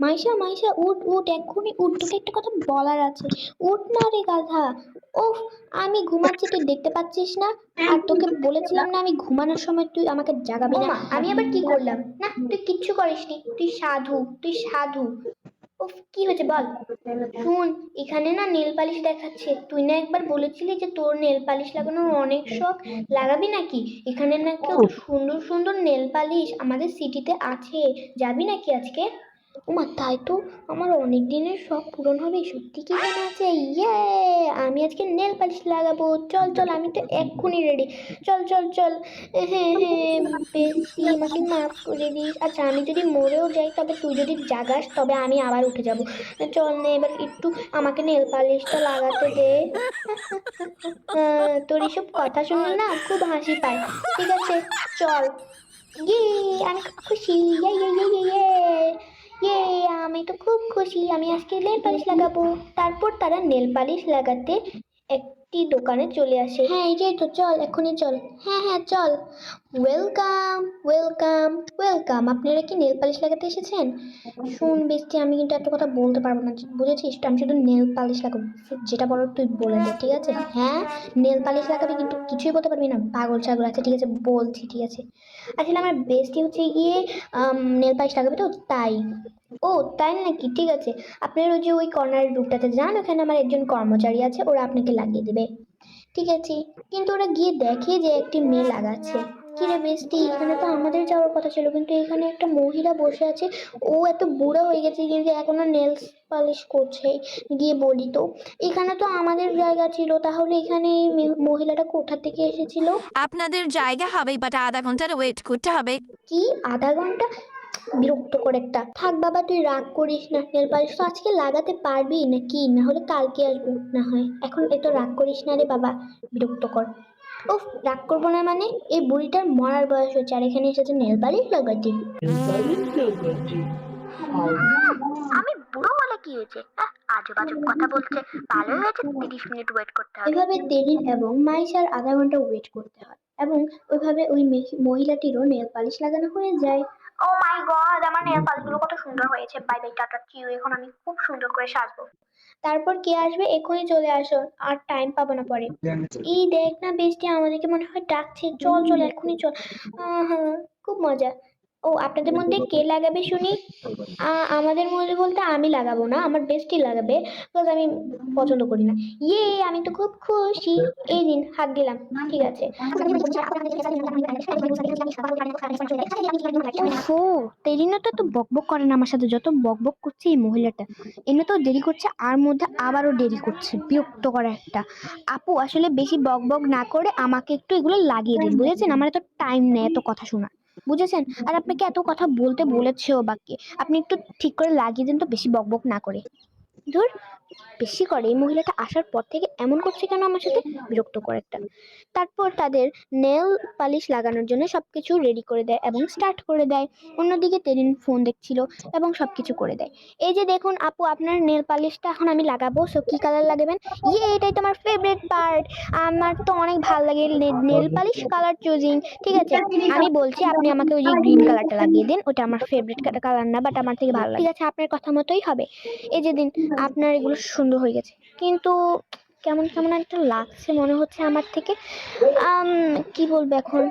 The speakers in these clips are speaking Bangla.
মাইশা মাইশা উঠ উঠ, এক্ষুনি উঠ, তোকে একটা কথা বলার আছে। উঠ না রে গাধা। ওফ, আমি ঘুমাচ্ছি তুই দেখতে পাচ্ছিস না? আর তোকে বলেছিলাম না আমি ঘুমানোর সময় তুই আমাকে জাগাবি না। আমি আবার কি করলাম? না, তুই কিচ্ছু করিসনি, তুই সাধু, তুই সাধু। উফ, কি হয়েছে বল। শুন, এখানে না নেল পালিশ দেখাচ্ছে, তুই না একবার বলেছিলি যে তোর নেল পালিশ লাগানোর অনেক শখ, লাগাবি নাকি? এখানে নাকি কত সুন্দর সুন্দর নেল পালিশ আমাদের সিটিতে আছে, যাবি নাকি আজকে? ওমা তাই তো, আমার অনেক দিনের শখ পূরণ হবে, সত্যি কি জানা আছে? ইয়ে, আমি আজকে নেল পালিশ লাগাবো। চল চল, আমি তো এক্ষুনি রেডি। চল চল চল। হ্যাঁ হ্যাঁ, বেশি আমাকে মাফ করে দিস। আচ্ছা, আমি যদি মরেও যাই তবে তুই যদি জাগাস তবে আমি আবার উঠে যাব। চল না, এবার একটু আমাকে নেল পালিশটা লাগাতে দে। তোর এসব কথা শুনলে না খুব হাসি পায়। ঠিক আছে, চল। ইয়ে, আমি খুব খুশি। ইয়ে ইয়ে ইয়ে ইয়ে ইয়ে। ইয়ে, আমি তো খুব খুশি, আমি আজকে নেল পালিশ লাগাবো। তারপর তারা নেল পালিশ লাগাতে একটি দোকানে চলে আসে। হ্যাঁ এটাই তো, চল এখনই চল। হ্যাঁ হ্যাঁ চল। ওয়েলকাম ওয়েলকাম ওয়েলকাম, আপনারা কি নেল পালিশ লাগাতে এসেছেন? শুন বেস্টি, আমি কিন্তু একটা কথা বলতে পারবো না, বুঝেছিস তো? আমি শুধু নেল পালিশ লাগাবো, যেটা বলার তুই বলে দে, ঠিক আছে? হ্যাঁ, নেল পালিশ লাগাবি কিন্তু কিছুই বলতে পারবি না, পাগল ছাগল আছে। ঠিক আছে বলছি, ঠিক আছে। আসলে আমার বেস্টি হচ্ছে গিয়ে নেল পালিশ লাগাবে তো তাই। ও তাই নাকি? ঠিক আছে, আপনার ওই যে ওই কর্নার রুটটাতে যান, ওখানে আমার একজন কর্মচারী আছে, ওরা আপনাকে লাগিয়ে দেবে। ঠিক আছে, কিন্তু ওরা গিয়ে দেখে যে একটি মেয়ে লাগাচ্ছে। কিরে বেস্টি, এখানে তো আমাদের যাওয়ার কথা ছিল, কিন্তু এখানে একটা মহিলা বসে আছে। ও এত বুড়া হয়ে গেছে কিন্তু এখনো নেলস পালিশ করছে। গিয়ে বলি তো, এখানে তো আমাদের জায়গা ছিল, তাহলে এখানে এই মহিলাটা কোথা থেকে এসেছিল? আপনাদের জায়গা হবে, বাট আধা ঘন্টার ওয়েট করতে হবে। কি, আধা ঘন্টা? বিরক্ত করে একটা। থাক বাবা, তুই রাগ করিস না, নেল পালিশ তো আজকে লাগাতে পারবি নাকি? না হলে কালকে আসবো না হয়, এখন এত রাগ করিস না রে বাবা, বিরক্ত কর। ওহ, রাগ করবো না মানে? এই বুড়িটার মরার বয়স হয়েছে আর এখানে এসেছে নেল পালিশ লাগাতে। আমি বুড়ো হলে কি হয়েছে? আজব আজব কথা বলছে। ভালো হয়েছে 30 মিনিট ওয়েট করতে হবে। এভাবে তেরিন এবং মাইশার আধা ঘন্টা ওয়েট করতে হয় এবং ওইভাবে ওই মহিলাটিরও নেল পালিশ লাগানো হয়ে যায়। ও মাই গড, আমার নেল পালিশগুলো কত সুন্দর হয়েছে। বাই বাই, টাটা, চিউ। এখন আমি খুব সুন্দর করে সাজবো। তারপর কে আসবে? এখনই চলে আসো, আর টাইম পাবো না পরে। এই দেখ না বেস্টি, আমাদেরকে মনে হয় ডাকছে। চল চল এখনই চল। হ্যাঁ, খুব মজা। ও, আপনাদের মধ্যে কে লাগাবে শুনি? আমাদের মধ্যে বলতে আমি লাগাবো না, আমার বেস্টি লাগাবে, বিকজ আমি পছন্দ করি না। ইয়ে, আমি তো খুব খুশি। এই দিন হাত দিলাম। ঠিক আছে। ওফো, তেরিনা তো এত বকবক করে না আমার সাথে, যত বকবক করছে এই মহিলাটা। এমনি তো দেরি করছে, আর মধ্যে আবারও দেরি করছে, বিরক্ত করে একটা। আপু আসলে বেশি বকবক না করে আমাকে একটু এগুলো লাগিয়ে দিন, বুঝেছেন? আমার এত টাইম নেই এত কথা শোনা, বুঝেছেন? আর আপনাকে এত কথা বলতে বলেছেও বাকি, আপনি একটু ঠিক করে লাগিয়ে দিন তো, বেশি বকবক না করে। ধুর, বেশি করে। এই মহিলাটা আসার পর থেকে এমন করছে কেন আমার সাথে, বিরক্ত করে একটা। তারপর তাদের নেল পালিশ লাগানোর জন্য সবকিছু রেডি করে দেয় এবং স্টার্ট করে দেয়। অন্যদিকে তেরিন ফোন দেখছিল এবং সবকিছু করে দেয়। এই যে দেখুন আপু, আপনার নেল পালিশটা এখন আমি লাগাবো, সো কি কালার লাগাবেন? ইয়ে, এটাই তো আমার ফেভারিট পার্ট। আমার তো অনেক ভালো লাগে নেল পালিশ কালার চুজিং। ঠিক আছে, আমি বলছি আপনি আমাকে ওই যে গ্রিন কালারটা লাগিয়ে দিন, ওটা আমার ফেভারিট কালার না, বাট আমার থেকে ভালো লাগে। ঠিক আছে, আপনার কথা মতোই হবে। এই যে দিন, আপনার এগুলো সুন্দর হয়ে গেছে, কিন্তু কেমন কেমন একটা লাগছে মনে হচ্ছে আমার থেকে। আম কি বলবো এখন?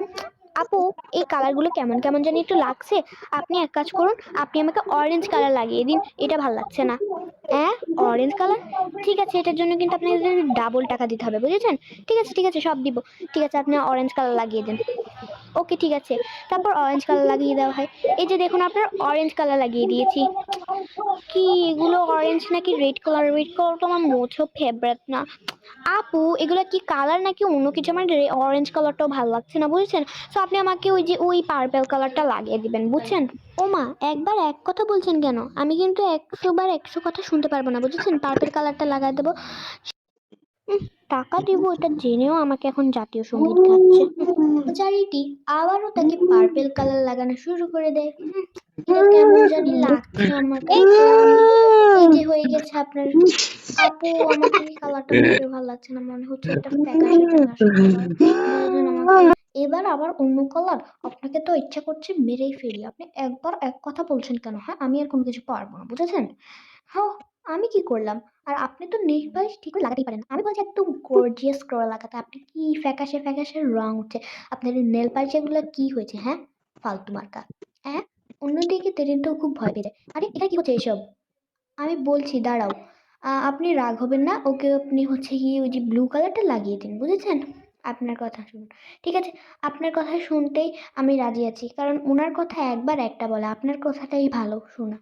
আপু, এই কালারগুলো কেমন কেমন জানি একটু লাগছে। আপনি এক কাজ করুন, আপনি আমাকে অরেঞ্জ কালার লাগিয়ে দিন, এটা ভালো লাগছে না। হ্যাঁ, অরেঞ্জ কালার? ঠিক আছে, এটার জন্য কিন্তু আপনাকে ডাবল টাকা দিতে হবে, বুঝেছেন? ঠিক আছে ঠিক আছে, সব দিব। ঠিক আছে, আপনি অরেঞ্জ কালার লাগিয়ে দিন। ওকে ঠিক আছে। তারপর অরেঞ্জ কালার লাগিয়ে দেওয়া হয়। এই যে দেখুন, আপনার অরেঞ্জ কালার লাগিয়ে দিয়েছি। কি এগুলো, অরেঞ্জ নাকি রেড কালার? রেড কালার তো আমার মোটেও ফেভারিট না। আপু, এগুলো কি কালার নাকি অন্য কিছু? আমার অরেঞ্জ কালারটাও ভালো লাগছে না, বুঝছেন? তো আপনি আমাকে ওই যে ওই পার্পেল কালারটা লাগিয়ে দিবেন, বুঝছেন? ওমা, একবার এক কথা বলছেন কেন? আমি কিন্তু 100 বার 100 কথা শুনতে পারবো না, বুঝেছেন? পার্পেল কালারটা লাগাই দেবো। টাকা দিব এটা জেনেও আমাকে এখন জাতীয় সঙ্গীত গাচ্ছে। চারিটি আবারও তাকে পার্পেল কালার লাগানো শুরু করে দেয়। এটা কেমন জানি লাগছে আমার কাছে। এই যে হয়ে গেছে আপনার। আপু, আমার এই কালারটা মোটেও ভালো লাগছে না, মনে হচ্ছে একটা ফ্যাকাশে ফ্যাকাশে কালার। বুঝেছেন আমাকে? এবার আবার অন্য কালার, আপনাকে তো ইচ্ছা করছে মেরেই ফেলি। আপনি একবার এক কথা বলছেন কেন? হ্যাঁ, আমি আর কোনো কিছু পারবো না, বুঝেছেন? হ্যাঁ, আমি কি করলাম? আর আপনি তো নেল পালিশ ঠিক করে লাগাতেই পারেন না। আমি বলছি একদম গর্জিয়াস করে লাগাতে, আপনি কি ফ্যাকাশে ফ্যাকাশে রং উঠছে। আপনার এই নেল পালিশ এগুলো কি হয়েছে? হ্যাঁ, ফালতু মার্কা। হ্যাঁ, অন্যদিকে তেরিন তো খুব ভয় পেয়ে যায়। আরে এটা কি হচ্ছে এসব? আমি বলছি দাঁড়াও। আপনি রাগ হবেন না। ওকে আপনি হচ্ছে গিয়ে ওই যে ব্লু কালারটা লাগিয়ে দিন, বুঝেছেন? আপনার কথা শুনুন। ঠিক আছে, আপনার কথা শুনতেই আমি রাজি আছি। কারণ উনার কথা একবার একটা বলা, আপনার কথাটাই ভালো শোনা।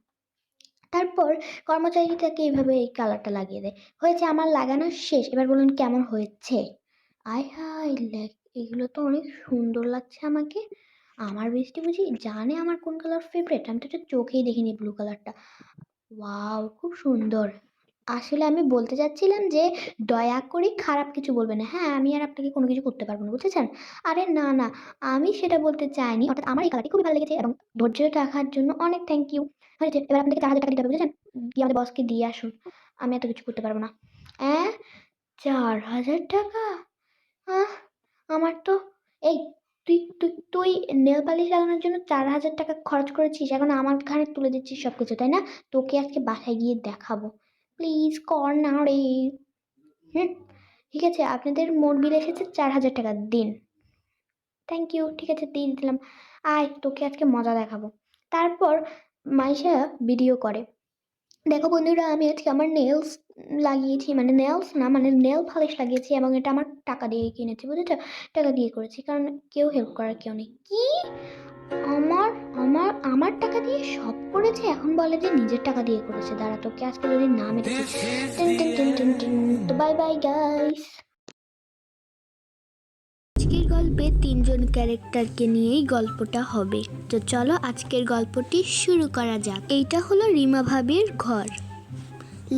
তারপর কর্মচারীটাকে এভাবে এই কালারটা লাগিয়ে দেয়। হয়েছে, আমার লাগানো শেষ। এবার বলুন কেমন হয়েছে? আয় হায়! এগুলো তো অনেক সুন্দর লাগছে আমাকে। আমার বৃষ্টি বুঝি জানে আমার কোন কালার ফেভারিট? আমি তো এটা চোখেই দেখিনি ব্লু কালারটা। ওয়াও! খুব সুন্দর। আসলে আমি বলতে চাচ্ছিলাম যে দয়া করে খারাপ কিছু বলবেন না। হ্যাঁ, আমি আর আপনাকে কোনো কিছু করতে পারব না, বুঝেছেন? আরে না, না, আমি সেটা বলতে চাইনি। অর্থাৎ আমার এই কালারটি খুবই ভালো লেগেছে এবং ধৈর্য রাখার জন্য অনেক থ্যাংক ইউ। হয়েছে, এবার আপনাকে ৳৪,০০০ দিতে হবে, বুঝেছেন? গিয়ে আমাদের বসকে দিয়ে আসুন। আমি এত কিছু করতে পারব না। অ্যা ৳৪,০০০? আহ! আমার তো এই তুই নেল পালিশ লাগানোর জন্য ৳৪,০০০ খরচ করেছিস। এখন আমার ঘাড়ে তুলে দিচ্ছিস সবকিছু, তাই না? তোকে আজকে বাসায় গিয়ে দেখাবো। প্লিজ কর না রে। হুম, ঠিক আছে, আপনাদের মোট বিল এসেছে ৳৪,০০০, দিন। Thank you. ঠিক আছে, দিয়ে দিলাম। আয় তোকে আজকে মজা দেখাবো। তারপর মাইশা ভিডিও করে। দেখো বন্ধুরা, আমি আজকে আমার নেলস লাগিয়েছি, মানে নেলস না, মানে নেল পালিশ লাগিয়েছি এবং এটা আমার টাকা দিয়ে কিনেছি, বুঝেছো? টাকা দিয়ে করেছি, কারণ কেউ হেল্প করার কেউ নেই। কি? আমার আমার টাকা দিয়ে সব করেছে, এখন বলে যে নিজের টাকা দিয়ে করেছে। দাঁড়া, তোকে আজকে যদি না মেরেছি। Tin tin tin tin tin. তো বাই বাই গাইস। আজকের গল্পে ৩ জন ক্যারেক্টারকে নিয়েই গল্পটা হবে। তো চলো আজকের গল্পটি শুরু করা যাক। এইটা হলো রিমা ভাবির ঘর।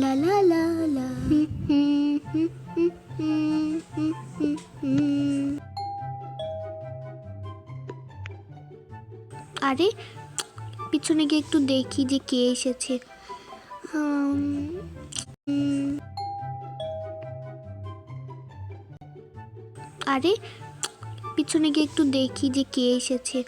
লা লা লা লা। আরে পিছনে গিয়ে একটু দেখি যে কে এসেছে। হুম, আরে পিছনে গিয়ে একটু দেখি যে কে এসেছে।